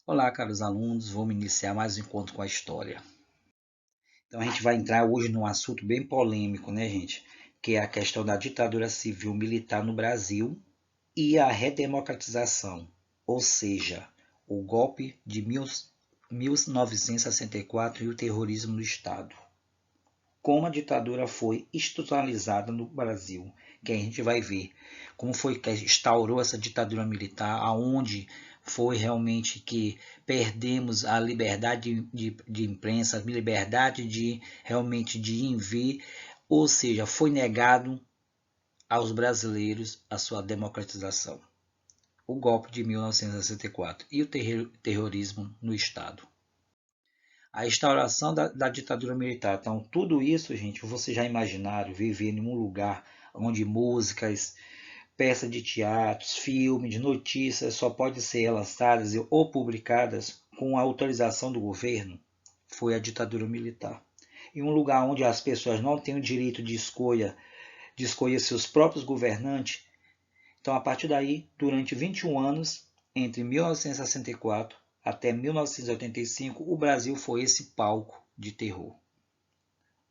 Olá, caros alunos, vamos iniciar mais um encontro com a história. Então a gente vai entrar hoje num assunto bem polêmico, né, gente? Que é a questão da ditadura civil-militar no Brasil e a redemocratização, ou seja, o golpe de 1964 e o terrorismo no Estado. Como a ditadura foi institucionalizada no Brasil, que a gente vai ver como foi que instaurou essa ditadura militar, aonde foi realmente que perdemos a liberdade de imprensa, a liberdade de realmente de ir ver, ou seja, foi negado aos brasileiros a sua democratização. O golpe de 1964 e o terrorismo no Estado. A instauração da ditadura militar. Então, tudo isso, gente, vocês já imaginaram viver em um lugar onde músicas, peças de teatros, filmes, notícias só podem ser lançadas ou publicadas com a autorização do governo? Foi a ditadura militar. Em um lugar onde as pessoas não têm o direito de escolher seus próprios governantes. Então, a partir daí, durante 21 anos, entre 1964 até 1985, o Brasil foi esse palco de terror.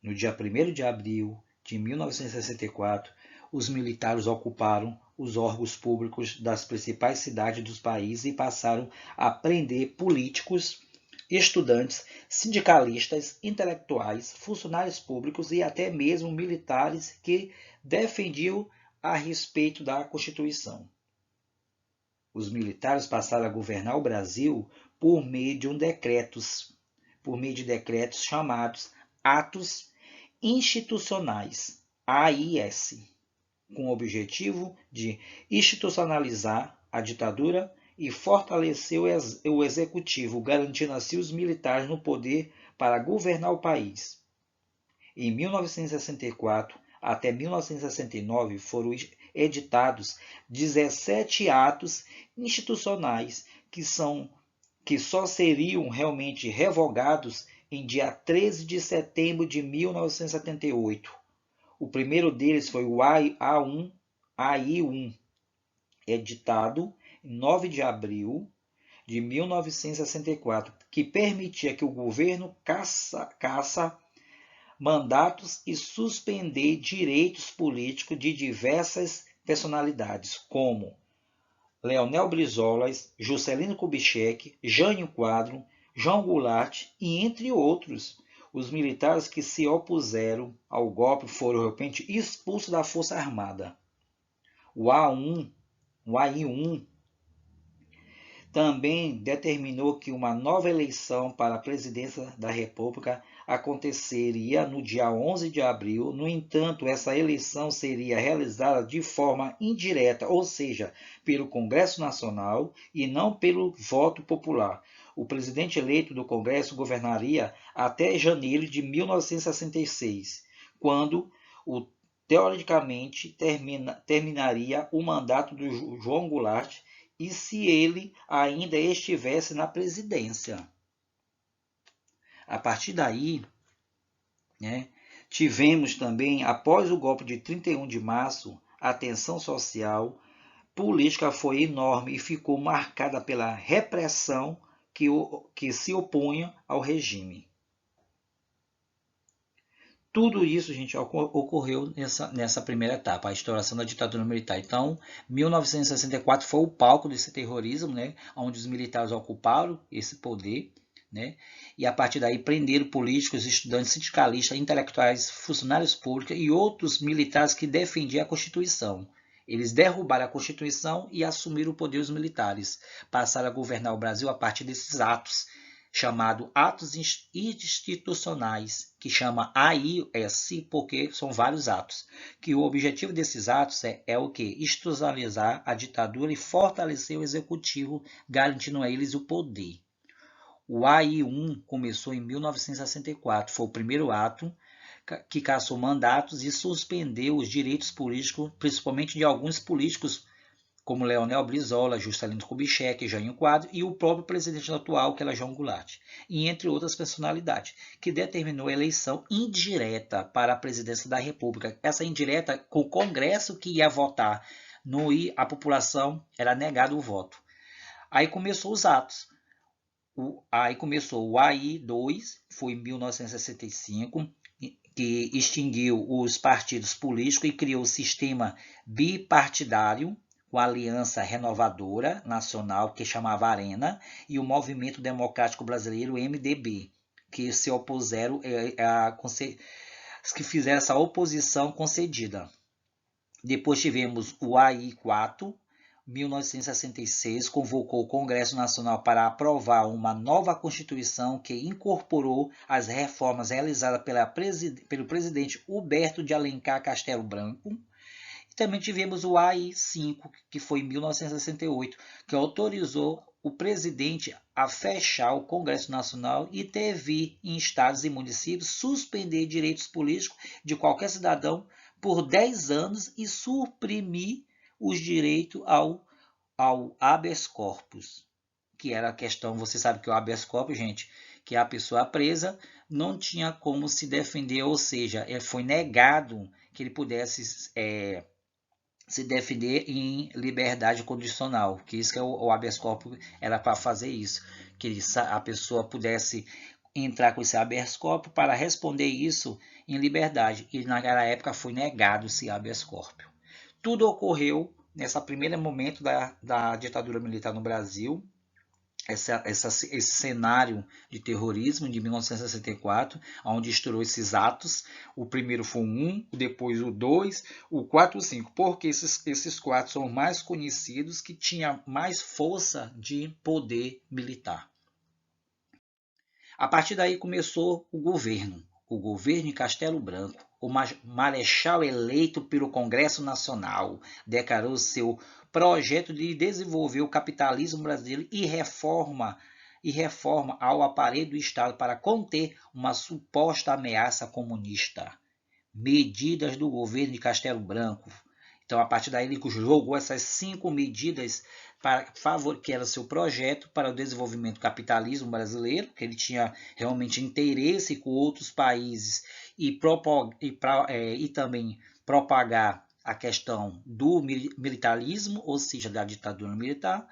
No dia 1º de abril de 1964, os militares ocuparam os órgãos públicos das principais cidades dos países e passaram a prender políticos, estudantes, sindicalistas, intelectuais, funcionários públicos e até mesmo militares que defendiam a respeito da Constituição. Os militares passaram a governar o Brasil por meio de decretos chamados Atos Institucionais, AIS, com o objetivo de institucionalizar a ditadura e fortalecer o executivo, garantindo assim os militares no poder para governar o país. Em 1964 até 1969 foram editados 17 atos institucionais que só seriam realmente revogados em dia 13 de setembro de 1978. O primeiro deles foi o AI1, editado em 9 de abril de 1964, que permitia que o governo caça mandatos e suspender direitos políticos de diversas personalidades, como Leonel Brizola, Juscelino Kubitschek, Jânio Quadro, João Goulart e entre outros. Os militares que se opuseram ao golpe foram de repente expulsos da Força Armada. O AI1 também determinou que uma nova eleição para a presidência da República aconteceria no dia 11 de abril. No entanto, essa eleição seria realizada de forma indireta, ou seja, pelo Congresso Nacional e não pelo voto popular. O presidente eleito do Congresso governaria até janeiro de 1966, quando teoricamente terminaria o mandato do João Goulart e se ele ainda estivesse na presidência. A partir daí, né, tivemos também, após o golpe de 31 de março, a tensão social política foi enorme e ficou marcada pela repressão que se opunha ao regime. Tudo isso, gente, ocorreu nessa primeira etapa, a instauração da ditadura militar. Então, 1964 foi o palco desse terrorismo, né, onde os militares ocuparam esse poder, né, e a partir daí prenderam políticos, estudantes, sindicalistas, intelectuais, funcionários públicos e outros militares que defendiam a Constituição. Eles derrubaram a Constituição e assumiram o poder dos militares. Passaram a governar o Brasil a partir desses atos chamado Atos Institucionais, que chama AIS, porque são vários atos. Que o objetivo desses atos é o que? Institucionalizar a ditadura e fortalecer o executivo, garantindo a eles o poder. O AI1 começou em 1964, foi o primeiro ato que caçou mandatos e suspendeu os direitos políticos, principalmente de alguns políticos como Leonel Brizola, Juscelino Kubitschek, Jânio Quadro e o próprio presidente atual, que era João Goulart, e entre outras personalidades, que determinou a eleição indireta para a presidência da República. Essa indireta, com o Congresso que ia votar, a população era negado o voto. Aí começou os atos. Aí começou o AI-2, foi em 1965, que extinguiu os partidos políticos e criou o sistema bipartidário, com a Aliança Renovadora Nacional, que chamava Arena, e o Movimento Democrático Brasileiro, MDB, que se opuseram que fizeram essa oposição concedida. Depois tivemos o AI-4, 1966, convocou o Congresso Nacional para aprovar uma nova Constituição que incorporou as reformas realizadas pelo presidente Huberto de Alencar Castelo Branco. E também tivemos o AI-5, que foi em 1968, que autorizou o presidente a fechar o Congresso Nacional e intervir em estados e municípios, suspender direitos políticos de qualquer cidadão por 10 anos e suprimir os direitos ao habeas corpus, que era a questão, você sabe que o habeas corpus, gente, que a pessoa presa não tinha como se defender, ou seja, foi negado que ele pudesse se defender em liberdade condicional, que isso que é o habeas corpus era para fazer isso, que a pessoa pudesse entrar com esse habeas corpus para responder isso em liberdade, e naquela época foi negado esse habeas corpus. Tudo ocorreu nesse primeiro momento da ditadura militar no Brasil, esse cenário de terrorismo de 1964, onde estourou esses atos. O primeiro foi o 1, depois o 2, o 4 e o 5, porque esses quatro são mais conhecidos, que tinham mais força de poder militar. A partir daí começou o governo de Castelo Branco. O marechal eleito pelo Congresso Nacional declarou seu projeto de desenvolver o capitalismo brasileiro e reforma ao aparelho do Estado para conter uma suposta ameaça comunista. Medidas do governo de Castelo Branco. Então, a partir daí, ele jogou essas 5 medidas que era seu projeto para o desenvolvimento do capitalismo brasileiro, que ele tinha realmente interesse com outros países e também propagar a questão do militarismo, ou seja, da ditadura militar.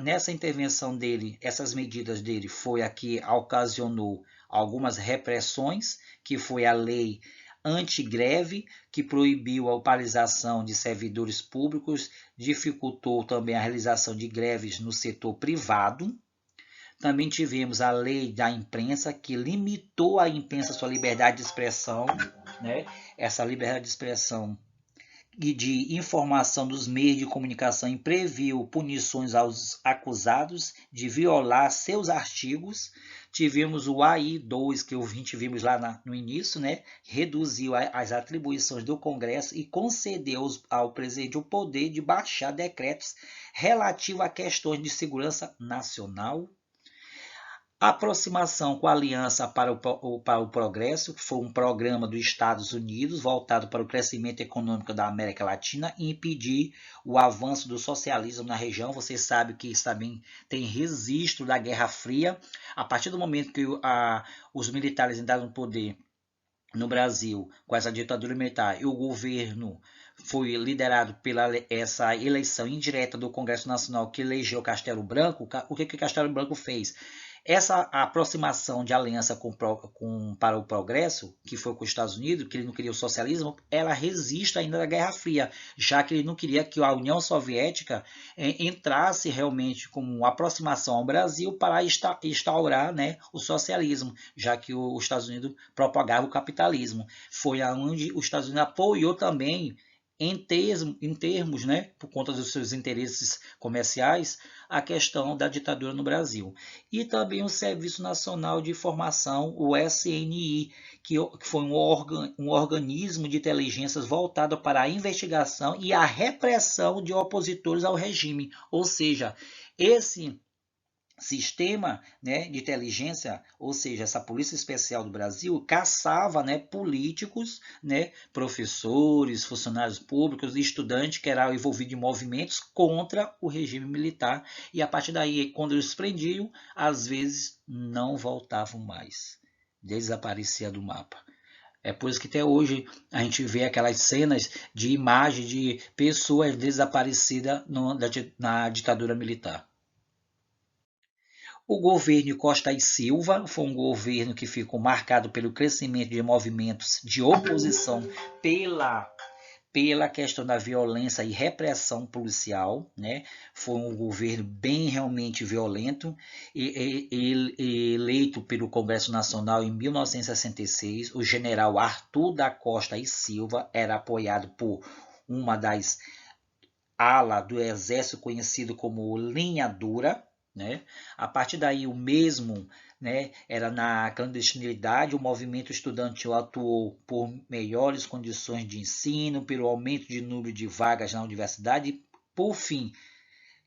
Nessa intervenção dele, essas medidas dele foi a que ocasionou algumas repressões, que foi a lei antigreve, que proibiu a paralisação de servidores públicos, dificultou também a realização de greves no setor privado. Também tivemos a lei da imprensa, que limitou à imprensa sua liberdade de expressão, né? Essa liberdade de expressão e de informação dos meios de comunicação e previu punições aos acusados de violar seus artigos. Tivemos o AI-2, que a gente vimos lá no início, né? Reduziu as atribuições do Congresso e concedeu ao presidente o poder de baixar decretos relativos a questões de segurança nacional. Aproximação com a Aliança para o Progresso, que foi um programa dos Estados Unidos voltado para o crescimento econômico da América Latina e impedir o avanço do socialismo na região. Você sabe que isso também tem registro da Guerra Fria. A partir do momento que os militares entraram no poder no Brasil, com essa ditadura militar, e o governo foi liderado pela essa eleição indireta do Congresso Nacional, que elegeu Castelo Branco, o que Castelo Branco fez? Essa aproximação de aliança para o progresso, que foi com os Estados Unidos, que ele não queria o socialismo, ela resiste ainda da Guerra Fria, já que ele não queria que a União Soviética entrasse realmente como uma aproximação ao Brasil para instaurar, né, o socialismo, já que os Estados Unidos propagava o capitalismo. Foi onde os Estados Unidos apoiou também, em termos, né, por conta dos seus interesses comerciais, a questão da ditadura no Brasil. E também o Serviço Nacional de Informação, o SNI, que foi um organismo de inteligências voltado para a investigação e a repressão de opositores ao regime. Ou seja, esse sistema, né, de inteligência, ou seja, essa Polícia Especial do Brasil, caçava, né, políticos, né, professores, funcionários públicos, estudantes que eram envolvidos em movimentos contra o regime militar, e a partir daí, quando eles prendiam, às vezes não voltavam mais, desaparecia do mapa. É por isso que até hoje a gente vê aquelas cenas de imagem de pessoas desaparecidas na ditadura militar. O governo Costa e Silva foi um governo que ficou marcado pelo crescimento de movimentos de oposição pela questão da violência e repressão policial, né? Foi um governo bem realmente violento, eleito pelo Congresso Nacional em 1966. O general Arthur da Costa e Silva era apoiado por uma das ala do exército conhecido como linha dura, né? A partir daí o mesmo, né, era na clandestinidade. O movimento estudantil atuou por melhores condições de ensino, pelo aumento de número de vagas na universidade e, por fim,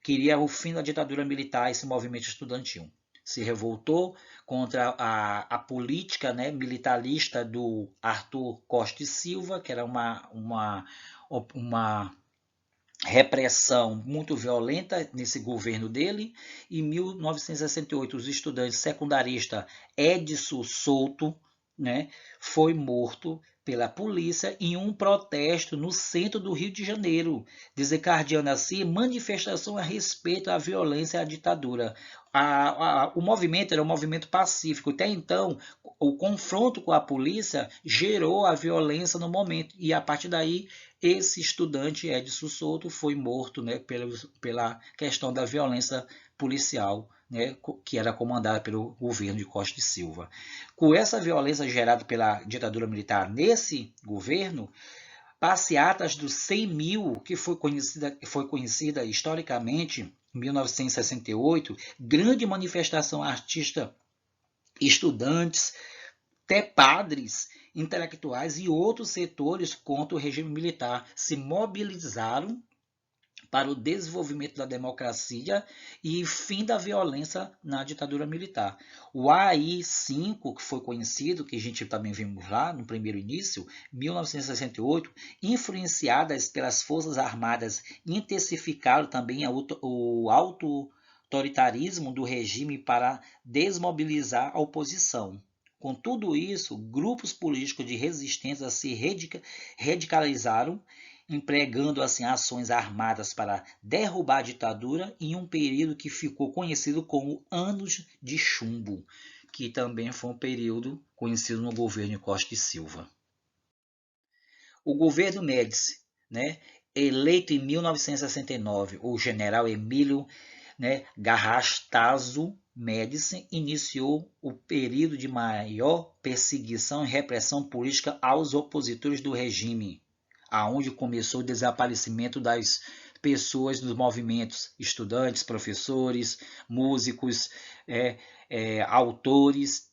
queria o fim da ditadura militar. Esse movimento estudantil se revoltou contra a política, né, militarista do Arthur Costa e Silva, que era uma repressão muito violenta nesse governo dele. Em 1968, os estudantes secundaristas Edson Souto, né, foi morto pela polícia em um protesto no centro do Rio de Janeiro, desencadeando assim manifestação a respeito à violência e à ditadura. O movimento era um movimento pacífico. Até então, o confronto com a polícia gerou a violência no momento, e a partir daí esse estudante Edson Souto foi morto, né, pela questão da violência policial, né, que era comandada pelo governo de Costa e Silva. Com essa violência gerada pela ditadura militar nesse governo, passeatas dos 100 mil, que foi conhecida historicamente em 1968, grande manifestação artista, estudantes, até padres, intelectuais e outros setores contra o regime militar se mobilizaram para o desenvolvimento da democracia e fim da violência na ditadura militar. O AI-5, que foi conhecido, que a gente também vimos lá no primeiro início, 1968, influenciadas pelas Forças Armadas, intensificaram também o autoritarismo do regime para desmobilizar a oposição. Com tudo isso, grupos políticos de resistência se radicalizaram, empregando assim ações armadas para derrubar a ditadura em um período que ficou conhecido como Anos de Chumbo, que também foi um período conhecido no governo Costa e Silva. O governo Médici, né, eleito em 1969, o general Emílio, né, Garrastazu Médici, iniciou o período de maior perseguição e repressão política aos opositores do regime, aonde começou o desaparecimento das pessoas dos movimentos, estudantes, professores, músicos, autores,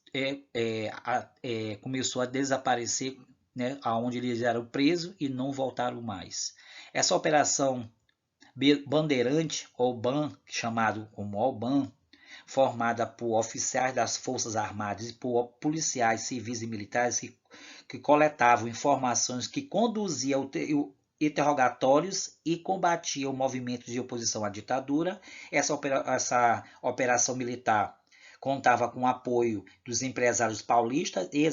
começou a desaparecer, né, aonde eles eram presos e não voltaram mais. Essa operação Bandeirante, ou BAN, chamado como OBAN, formada por oficiais das Forças Armadas e por policiais civis e militares que coletavam informações, que conduziam interrogatórios e combatiam movimentos de oposição à ditadura. Essa operação militar contava com o apoio dos empresários paulistas e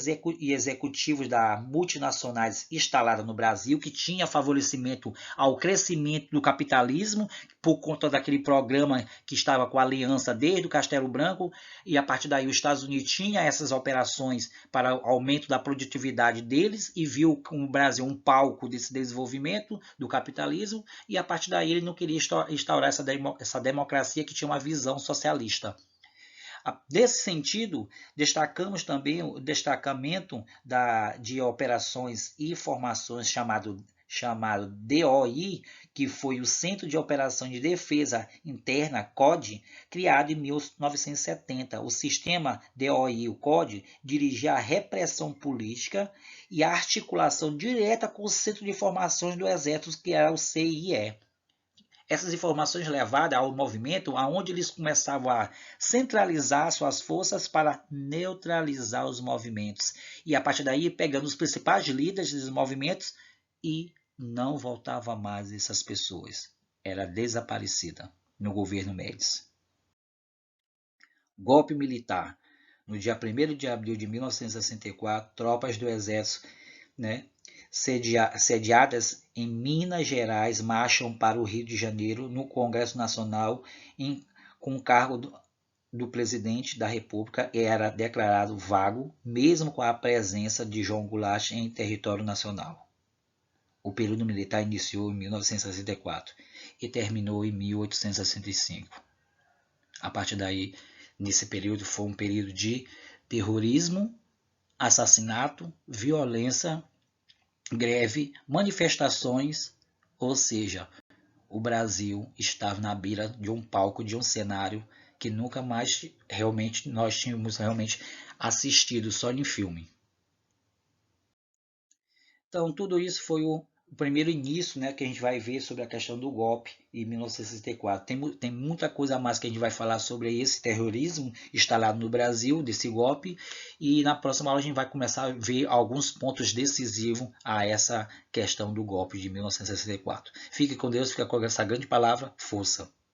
executivos da multinacionais instaladas no Brasil, que tinha favorecimento ao crescimento do capitalismo por conta daquele programa que estava com a aliança desde o Castelo Branco, e a partir daí os Estados Unidos tinha essas operações para o aumento da produtividade deles e viu o Brasil um palco desse desenvolvimento do capitalismo, e a partir daí ele não queria instaurar essa democracia que tinha uma visão socialista. Nesse sentido, destacamos também o destacamento de operações e formações chamado DOI, que foi o Centro de Operação de Defesa Interna, COD, criado em 1970. O sistema DOI, o COD, dirigia a repressão política e a articulação direta com o Centro de Informações do Exército, que era o CIE. Essas informações levadas ao movimento, aonde eles começavam a centralizar suas forças para neutralizar os movimentos. E a partir daí, pegando os principais líderes dos movimentos, e não voltava mais essas pessoas. Era desaparecida no governo Médici. Golpe militar. No dia 1º de abril de 1964, tropas do exército, né, sediadas em Minas Gerais, marcham para o Rio de Janeiro no Congresso Nacional com cargo do presidente da República era declarado vago, mesmo com a presença de João Goulart em território nacional. O período militar iniciou em 1964 e terminou em 1865. A partir daí, nesse período, foi um período de terrorismo, assassinato, violência, greve, manifestações, ou seja, o Brasil estava na beira de um palco, de um cenário que nunca mais nós tínhamos realmente assistido só em filme. Então, tudo isso foi o primeiro início, né, que a gente vai ver sobre a questão do golpe em 1964. Tem muita coisa a mais que a gente vai falar sobre esse terrorismo instalado no Brasil, desse golpe, e na próxima aula a gente vai começar a ver alguns pontos decisivos a essa questão do golpe de 1964. Fique com Deus, fica com essa grande palavra, força.